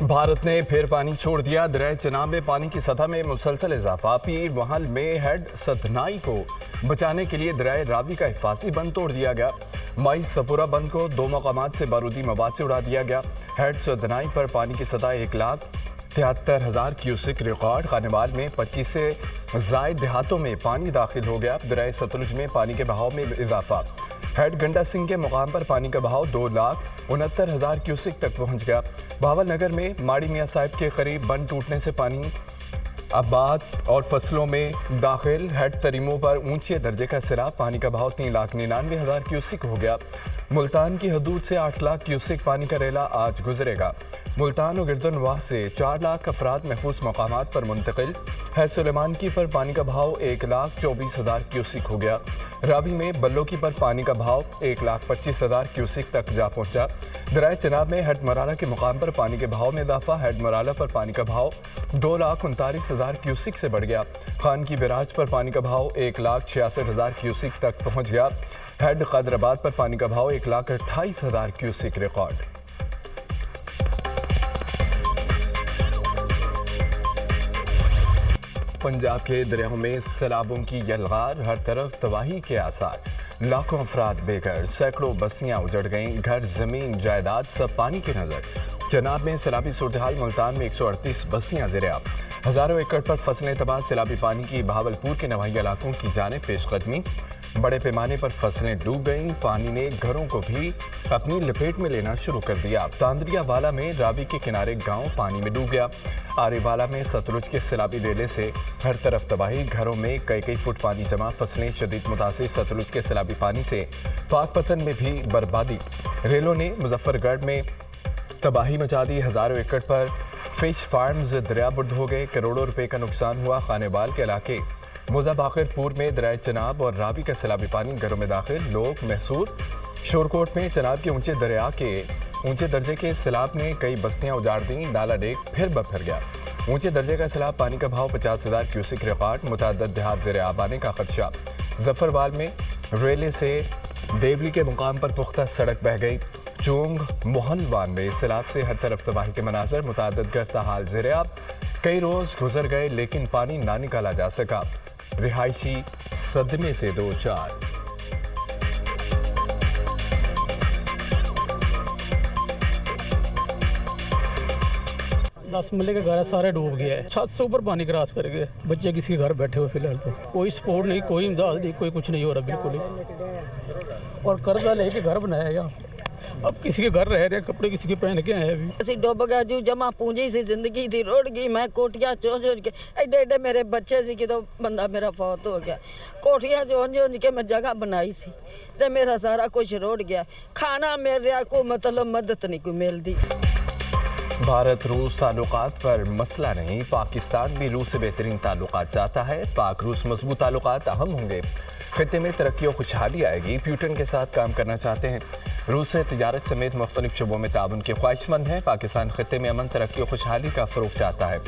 भारत ने फिर पानी छोड़ दिया। दरिया चनाब में पानी की सतह में मुसलसल इजाफा। पीर महल में हेड सतनाई को बचाने के लिए दरिया रावी का हिफाजी बंद तोड़ दिया गया। माई सफुरा बंद को 2 मकामात से बारूदी मवाद से उड़ा दिया गया। हेड सतनाई पर पानी की सतह 1,73,000 क्यूसिक रिकॉर्ड। खानेवाल में 25 से जायद देहातों में पानी दाखिल हो गया। दरिया सतलुज में पानी के बहाव में इजाफा। हेड गंडा सिंह के मुकाम पर पानी का बहाव 2,69,000 क्यूसिक तक पहुंच गया। भावल नगर में माड़ी मियां साहिब के करीब बंद टूटने से पानी आबाद और फसलों में दाखिल। हेड तरीमों पर ऊंचे दर्जे का सिरा। पानी का बहाव 3,99,000 क्यूसिक हो गया। मुल्तान की हदूद से 8 लाख क्यूसिक पानी का रेला आज गुजरेगा। मुल्तान और गिरदनवाह से 4 लाख अफराद महफूज मकामात पर मुंतकिल है। सुलेमान की पर पानी का बहाव 1,24,000 क्यूसिक हो गया। रावी में बल्लो की पर पानी का बहाव 1,25,000 क्यूसिक तक जा पहुंचा। दरिया चनाब में हेड मराला के मुकाम पर पानी के बहाव में इजाफा। हेड मराला पर पानी का बहाव 2,39,000 क्यूसिक से बढ़ गया। खान की बिराज पर पानी का बहाव 1,66,000 क्यूसिक तक पहुंच गया। हेड कदराबाद पर पानी का बहाव 1,28,000 क्यूसिक रिकॉर्ड। पंजाब के दरियाओं में सैलाबों की यलगार। हर तरफ तबाही के आसार। लाखों अफराद बेघर। सैकड़ों बस्तियां उजड़ गईं। घर जमीन जायदाद सब पानी की नजर। जनाब में सैलाबी सूरत-ए-हाल। मुल्तान में 138 बस्तियां ज़ेर-ए-आब। हज़ारों एकड़ पर फसलें तबाह। सैलाबी पानी की बहावलपुर के नवाही इलाकों की जानिब पेशकदमी। बड़े पैमाने पर फसलें डूब गईं। पानी ने घरों को भी अपनी लपेट में लेना शुरू कर दिया। तांदरिया वाला में रावी के किनारे गांव पानी में डूब गया। आरेवाला में सतलुज के सैलाबी रेले से हर तरफ तबाही। घरों में कई फुट पानी जमा। फसलें शदीद मुतासिर। सतलुज के सैलाबी पानी से पाकपतन में भी बर्बादी। रेलों ने मुजफ्फरगढ़ में तबाही मचा दी। हज़ारों एकड़ पर फिश फार्म्स दरियाबुर्द हो गए। करोड़ों रुपए का नुकसान हुआ। खानेवाल के इलाके मोजा बाखिरपुर में दरिया चनाब और रावी का सैलाबी पानी घरों में दाखिल। लोग महसूर। शोरकोट में चनाब के ऊंचे दरिया के ऊंचे दर्जे के सैलाब ने कई बस्तियां उजाड़ दी। नाला डेक फिर बफर गया। ऊंचे दर्जे का सैलाब। पानी का भाव 50,000 क्यूसिक रिकॉर्ड। मुतअद्दिद देहात ज़ेर-ए-आब आने का खदशा। जफरवाल में रेले से देवली के मुकाम पर पुख्ता सड़क बह गई। चोंग मोहनवान में सैलाब से हर तरफ तबाही के मनाजर। मुतअद्दिद गर्ता हाल ज़ेर-ए-आब। कई रोज गुजर गए लेकिन पानी ना निकाला जा सका। रिहायशी सदमे से 2-4। 10 मल्ले का घर सारे डूब गया है। छत से ऊपर पानी क्रॉस कर गए। बच्चे किसी के घर बैठे हुए फिलहाल तो कोई सपोर्ट नहीं, कोई इमदाद नहीं, कोई कुछ नहीं हो रहा बिल्कुल ही। और कर्जा लेके घर बनाया गया। अब किसी के घर रह रहे, कपड़े किसी के पहन के आए। अभी ਅਸੀਂ ਡੁੱਬ ਗਿਆ ਜੂ ਜਮਾ ਪੂੰਜੀ ਸੀ ਜ਼ਿੰਦਗੀ ਦੀ ਰੁੜ ਗਈ। ਮੈਂ ਕੋਠੀਆਂ ਚੋਂ ਕੇ ਐਡੇ ਐਡੇ ਮੇਰੇ ਬੱਚੇ ਸੀ ਜਦੋਂ ਬੰਦਾ ਮੇਰਾ ਫੌਤ ਹੋ ਗਿਆ। ਕੋਠੀਆਂ ਚੋਂ ਕੇ ਮੈਂ ਜਗ੍ਹਾ ਬਣਾਈ ਸੀ ਤੇ ਮੇਰਾ ਸਾਰਾ ਕੁਝ ਰੁੜ ਗਿਆ। ਖਾਣਾ ਮਿਲ ਰਿਹਾ ਕੋਈ ਮਤਲਬ मदद नहीं कोई मिलती। भारत रूस ताल्लुकात पर मसला नहीं। पाकिस्तान भी रूस से बेहतरीन ताल्लुकात चाहता है। पाक रूस मजबूत ताल्लुकात अहम होंगे। खित्ते में तरक्की और खुशहाली आएगी। प्यूटन के साथ काम करना चाहते हैं। रूस से तिजारत समेत मुख्तलिफ शोबों में ताउन के ख्वाहिशमंद हैं। पाकिस्तान खित्ते में अमन, तरक्की और खुशहाली का फ़रोग़ चाहता है।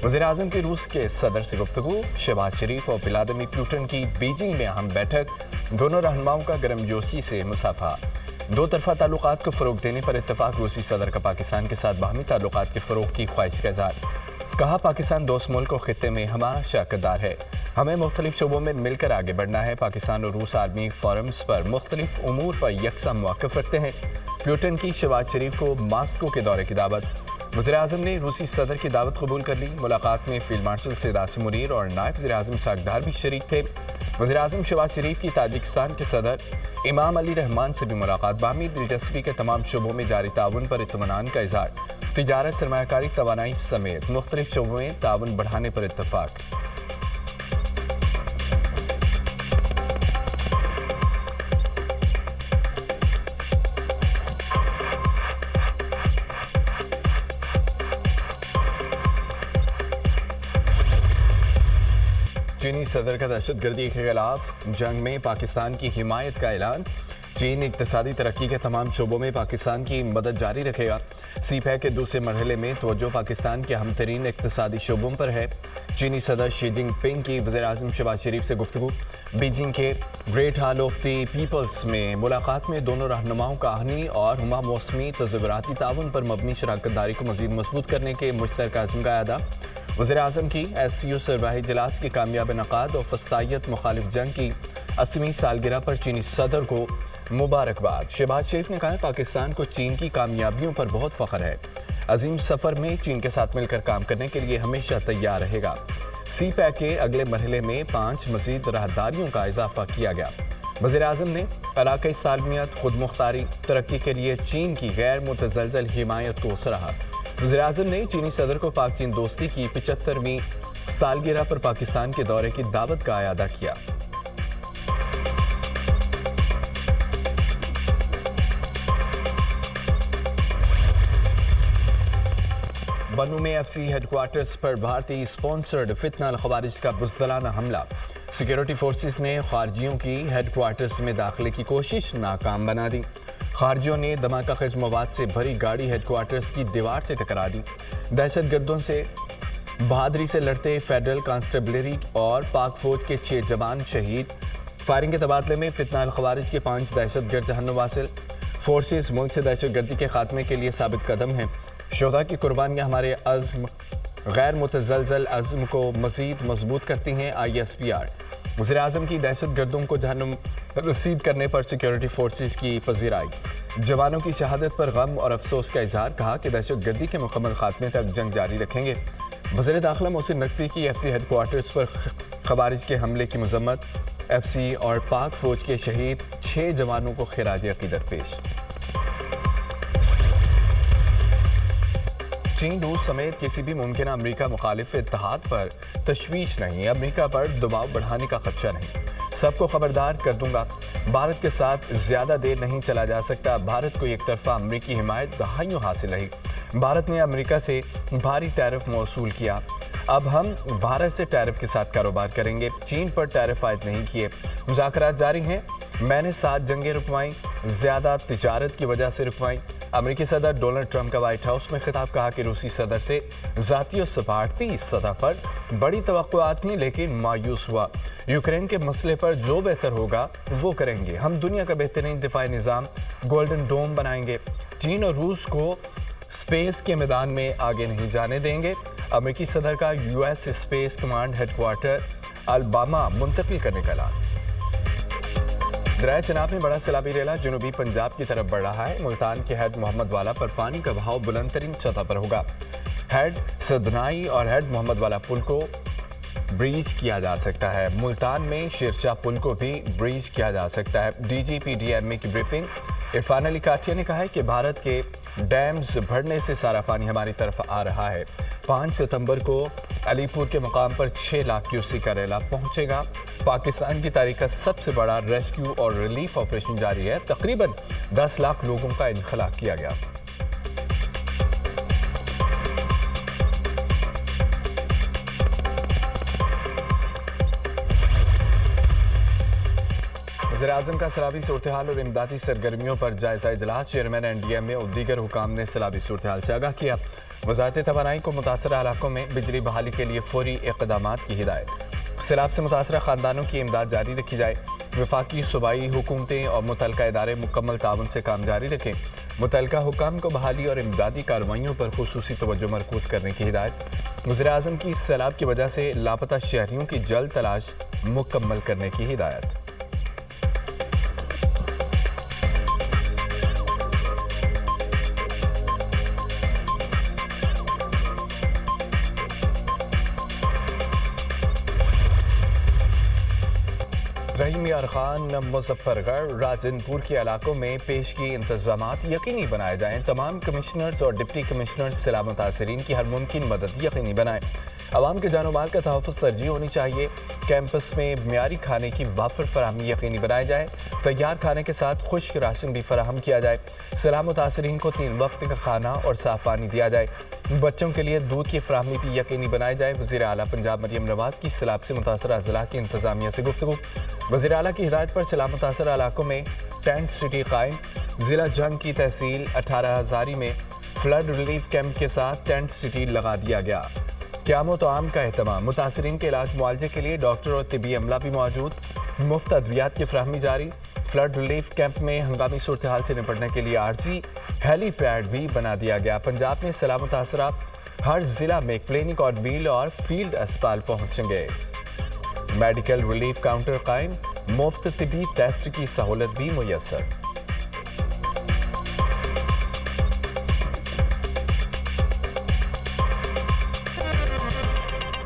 वज़ीर-ए-आज़म की रूस के सदर से गुफ्तगू। शहबाज शरीफ और व्लादिमीर पुतिन की बीजिंग में अहम बैठक। दोनों रहनुमाओं का गर्मजोशी से मुसाफा। दो तरफा ताल्लुकात को फ़रोग़ देने पर इत्तफ़ाक़। रूसी सदर का पाकिस्तान के साथ बाहमी ताल्लुकात के फ़रोग़ की ख्वाहिश का इज़हार। कहा पाकिस्तान दोस्त मुल्क और खित्ते में हमेशा किरदार है। हमें मुख्तलिफ शोबों में मिलकर आगे बढ़ना है। पाकिस्तान और रूस आलमी फोरम्स पर मुख्तलिफ उमूर पर यकसा मौक़िफ़ रखते हैं। पुतिन की शहबाज शरीफ को मास्को के दौरे की दावत। वज़ीर-ए-आज़म ने रूसी सदर की दावत कबूल कर ली। मुलाकात में फील्ड मार्शल सैयद आसिम मुनीर और नायब वज़ीर-ए-आज़म सागदार भी शरीक थे। वज़ीर-ए-आज़म शहबाज शरीफ की ताजिकिस्तान के सदर इमाम अली रहमान से भी मुलाकात। बाहमी दिलचस्पी के तमाम शोबों में जारी ताउन पर इत्मीनान का इज़हार। तिजारत, सरमायाकारी, तवानाई समेत मुख्तलिफ शोबों में ताउन बढ़ाने पर इत्तफ़ाक़। चीनी सदर का दहशतगर्दी के खिलाफ जंग में पाकिस्तान की हिमायत का ऐलान। चीन इक्तिसादी तरक्की के तमाम शोबों में पाकिस्तान की मदद जारी रखेगा। सी पैक के दूसरे मरहले में तवज्जो पाकिस्तान के अहम तरीन इक्तिसादी शोबों पर है। चीनी सदर शी जिनपिंग की वज़ीर-ए-आज़म शहबाज शरीफ से गुफ्तगू। बीजिंग के great hall of the people's में मुलाकात में दोनों रहनुमाओं का आहनी और हुमा मौसमी तज़व्वुराती ताउन पर मबनी शराकत दारी को मज़ीद मजबूत करने के मुश्तरका अज़्म का अदा। वज़ीर-ए-आज़म की SCO सरबराही इजलास की कामयाब इनक़ाद और फस्तायत मुखालिफ जंग की 80वीं सालगिरह पर चीनी सदर को मुबारकबाद। शहबाज शरीफ ने कहा पाकिस्तान को चीन की कामयाबियों पर बहुत फ़ख्र है। अजीम सफ़र में चीन के साथ मिलकर काम करने के लिए हमेशा तैयार रहेगा। सी पैक के अगले मरहले में 5 मज़ीद राहदारियों का इजाफा किया गया। वज़ीर-ए-आज़म ने इलाक़ाई सालमियत, खुद मुख्तारी, तरक्की के लिए चीन की गैर मुतज़लज़ल हिमायत को सराहा। वज़ीर-ए-आज़म ने चीनी सदर को पाक चीन दोस्ती की 75वीं सालगिरह पर पाकिस्तान के दौरे की दावत का अदा किया। बन्नू में FC हेडक्वार्टर्स पर भारतीय स्पॉन्सर्ड फितना अल-खवारिज का बुज़दिलाना हमला। सिक्योरिटी फोर्सेस ने खारजियों की हेडक्वार्टर्स में दाखिले की कोशिश नाकाम बना दी। खारजियों ने धमाकाखेज़ मवाद से भरी गाड़ी हेडक्वार्टर्स की दीवार से टकरा दी। दहशतगर्दों से बहादुरी से लड़ते फेडरल कांस्टेबलरी और पाक फौज के 6 जवान शहीद। फायरिंग के तबादले में फितना अल-खवारिज के 5 दहशतगर्द जहन्नुम वासिल। फोर्सेस मुल्क से दहशतगर्दी के खात्मे के लिए साबित कदम हैं। शोधा की कुर्बानियाँ हमारे अज़्म गैर मुतज़लज़ल अज़्म को मज़ीद मजबूत करती हैं। ISPR वज़ीर-ए-आज़म की दहशतगर्दों को जहन्नुम रसीद करने पर सिक्योरिटी फोर्सेस की पज़ीराई। जवानों की शहादत पर गम और अफसोस का इजहार। कहा कि दहशतगर्दी के मुकम्मल खात्मे तक जंग जारी रखेंगे। वज़ीर दाखिला मोहसिन नकवी की FC हेडक्वार्टर्स पर खवारिज के हमले की मज़म्मत। FC और पाक फौज के शहीद 6 जवानों को खिराज अक़ीदत पेश। चीन रूस समेत किसी भी मुमकिन अमरीका मुखालिफ इत्तेहाद पर तशवीश नहीं। अमरीका पर दबाव बढ़ाने का खदशा नहीं। सबको खबरदार कर दूंगा। भारत के साथ ज़्यादा देर नहीं चला जा सकता। भारत को एक तरफा अमरीकी हिमायत दहाइयों हासिल रही। भारत ने अमरीका से भारी टैरिफ मौसूल किया। अब हम भारत से टैरिफ के साथ कारोबार करेंगे। चीन पर टैरिफ आयद नहीं किए। मुज़ाकरात जारी हैं। मैंने 7 जंगें रुकवाईं, ज़्यादा तिजारत की वजह से रुकवाईं। अमेरिकी सदर डोनाल्ड ट्रंप का व्हाइट हाउस में खिताब। कहा कि रूसी सदर से ज़ाती और सफारती सतह पर बड़ी तवक्कुआत थी लेकिन मायूस हुआ। यूक्रेन के मसले पर जो बेहतर होगा वो करेंगे। हम दुनिया का बेहतरीन दिफाई निज़ाम गोल्डन डोम बनाएंगे। चीन और रूस को स्पेस के मैदान में आगे नहीं जाने देंगे। अमेरिकी सदर का US space command headquarter Alabama मुंतकिल करने का ऐलान। दरिया चनाब में बड़ा सैलाबी रेला जनूबी पंजाब की तरफ बढ़ रहा है। मुल्तान के हेड मोहम्मद वाला पर पानी का बहाव बुलंद तरीन सतह पर होगा। हेड सदनाई और हेड मोहम्मद वाला पुल को ब्रीच किया जा सकता है। मुल्तान में शेरशाह पुल को भी ब्रीच किया जा सकता है। DGP DMA की ब्रीफिंग। इरफान अली काठिया ने कहा है कि भारत के डैम्स भरने से सारा पानी हमारी तरफ आ रहा है। 5 सितंबर को अलीपुर के मुकाम पर 6 लाख क्यूसेक का रेला पहुंचेगा। पाकिस्तान की तारीख का सबसे बड़ा रेस्क्यू और रिलीफ ऑपरेशन जारी है। तकरीबन 10 लाख लोगों का इनखला किया गया। वज़ीर-ए-आज़म का सैलाबी सूरत-ए-हाल और इमदादी सरगर्मियों पर जायज़ा इजलास। चेयरमैन NDMA और दीगर हुकाम ने सैलाबी सूरत-ए-हाल से आगाह किया। वज़ारत तवानाई को मुतासरा इलाकों में बिजली बहाली के लिए फौरी इक़दामात की हिदायत। सैलाब से मुतासरा ख़ानदानों की इमदाद जारी रखी जाए। वफाकी सूबाई हुकूमतें और मुतल्लिका इदारे मुकम्मल ताउन से काम जारी रखें। मुतल्लिका हुकाम को बहाली और इमदादी कार्रवाइयों पर खुसूसी तवज्जो मरकूज़ करने की हिदायत। वज़ीर-ए-आज़म की सैलाब की वजह से लापता शहरियों की जल्द तलाश मुकम्मल करने की हिदायत। रहीम यार खान मुजफ्फरगढ़ राजनपुर के इलाकों में पेशगी इंतजामात यकीनी बनाए जाएं। तमाम कमिश्नर्स और डिप्टी कमिश्नर्स सैलाब मुतासरीन की हर मुमकिन मदद यकीनी बनाएं। आवाम के जानो माल का तहफ़्फ़ुज़ तरजीह होनी चाहिए। कैंपस में मियारी खाने की वाफर फराहमी यकीनी बनाई जाए। तैयार खाने के साथ खुश्क राशन भी फराहम किया जाए। सैलाब मुतासरीन को 3 वक्त का खाना और साफ पानी दिया जाए। बच्चों के लिए दूध की फराहमी भी यकीनी बनाई जाए। वज़ीर आला पंजाब मरियम नवाज़ की सैलाब से मुतासरा ज़िला की इंतज़ामिया से गुफ्तगू। वज़ीर आला की हिदायत पर सैलाब मुतासरा इलाकों में टेंट सिटी कायम। ज़िला जंग की तहसील 18 हज़ारी में फ्लड रिलीफ कैंप के साथ टेंट सिटी लगा दिया गया। क़याम तो आम का एहतमाम। मुतासरीन के इलाज मुआवजे के लिए डॉक्टर और तिबी अमला भी मौजूद। मुफ्त अद्वियात की फराहमी जारी। फ्लड रिलीफ कैंप में हंगामी सूरत हाल से निपटने के लिए आर्जी हेलीपैड भी बना दिया गया। पंजाब में सैलाब मुतासरा हर जिला में क्लिनिक और व्हील और फील्ड अस्पताल पहुंचेंगे। मेडिकल रिलीफ काउंटर कायम। मुफ्त तिबी टेस्ट की सहूलत भी मुयस्सर।